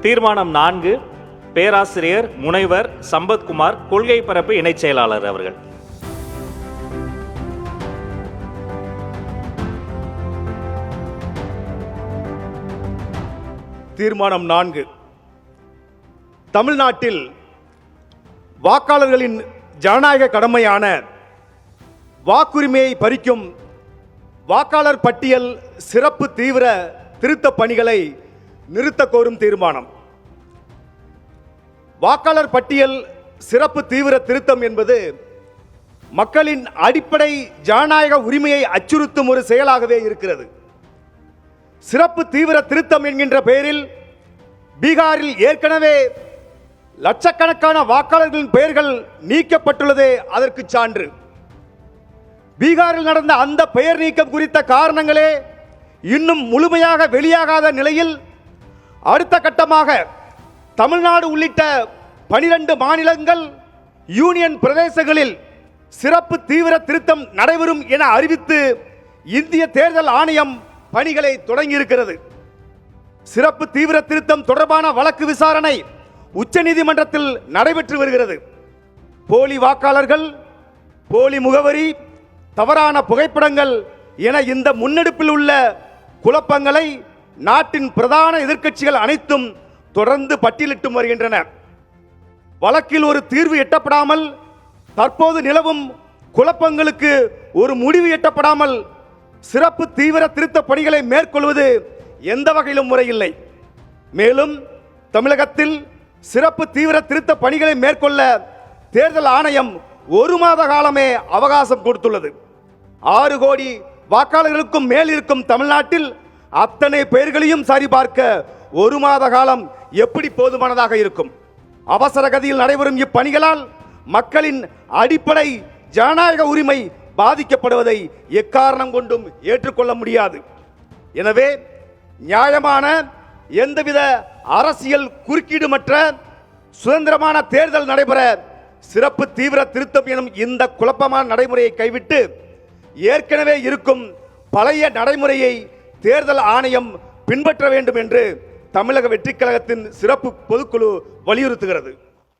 தீர்மானம் 4 பேராசிரியர் முனைவர் சம்பத்குமார், கொள்கை பரப்பு இணைச் செயலாளர் அவர்கள். தீர்மானம் 4. தமிழ்நாட்டில் வாக்காளர்களின் ஜனநாயக கடமையான வாக்குரிமையை பறிக்கும் வாக்காளர் பட்டியல் சிறப்பு தீவிர திருத்த பணிகளை நிறுத்த கோரும் தீர்மானம். வாக்காளர் பட்டியல் சிறப்பு தீவிர திருத்தம் என்பது மக்களின் அடிப்படை ஜனநாயக உரிமையை அச்சுறுத்தும் ஒரு செயலாகவே இருக்கிறது. சிறப்பு தீவிர திருத்தம் என்கின்ற பெயரில் பீகாரில் ஏற்கனவே லட்சக்கணக்கான வாக்காளர்களின் பெயர்கள் நீக்கப்பட்டுள்ளதே அதற்கு சான்று. பீகாரில் நடந்த அந்த பெயர் நீக்கம் குறித்த காரணங்களே இன்னும் முழுமையாக வெளியாகாத நிலையில் அடுத்த கட்டமாக தமிழ்நாடு உள்ளிட்ட 12 மாநிலங்கள் யூனியன் பிரதேசங்களில் சிறப்பு தீவிர திருத்தம் நடைபெறும் என அறிவித்து இந்திய தேர்தல் ஆணையம் பணிகளை தொடங்கியிருக்கிறது. சிறப்பு தீவிர திருத்தம் தொடர்பான வழக்கு விசாரணை உச்சநீதிமன்றத்தில் நடைபெற்று வருகிறது. போலி வாக்காளர்கள், போலி முகவரி, தவறான புகைப்படங்கள் என இந்த முன்னெடுப்பில் உள்ள குழப்பங்களை நாட்டின் பிரதான எதிர்க்கட்சிகள் அனைத்தும் தொடர்ந்து பட்டியலிட்டு வருகின்றன. வழக்கில் ஒரு தீர்வு எட்டப்படாமல், தற்போது நிலவும் குழப்பங்களுக்கு ஒரு முடிவு எட்டப்படாமல் சிறப்பு தீவிர திருத்த பணிகளை மேற்கொள்வது எந்த வகையிலும் முறையில்லை. மேலும் தமிழகத்தில் சிறப்பு தீவிர திருத்த பணிகளை மேற்கொள்ள தேர்தல் ஆணையம் 1 மாத காலமே அவகாசம் கொடுத்துள்ளது. 6 கோடி வாக்காளர்களுக்கும் மேல் இருக்கும் தமிழ்நாட்டில் அத்தனை பெயர்களையும் சரிபார்க்க 1 மாத காலம் எப்படி போதுமானதாக இருக்கும்? அவசர கதியில் நடைபெறும் இப்பணிகளால் மக்களின் அடிப்படை ஜனநாயக உரிமை பாதிக்கப்படுவதை எக்காரணம் கொண்டும் ஏற்றுக்கொள்ள முடியாது. எனவே நியாயமான, எந்தவித அரசியல் குறுக்கீடுமற்ற சுதந்திரமான தேர்தல் நடைபெற சிறப்பு தீவிர திருத்தம் எனும் இந்த குழப்பமான நடைமுறையை கைவிட்டு ஏற்கனவே இருக்கும் பழைய நடைமுறையை தேர்தல் ஆணையம் பின்பற்ற வேண்டும் என்று தமிழக வெற்றிக் கழகத்தின் சிறப்பு பொதுக்குழு வலியுறுத்துகிறது.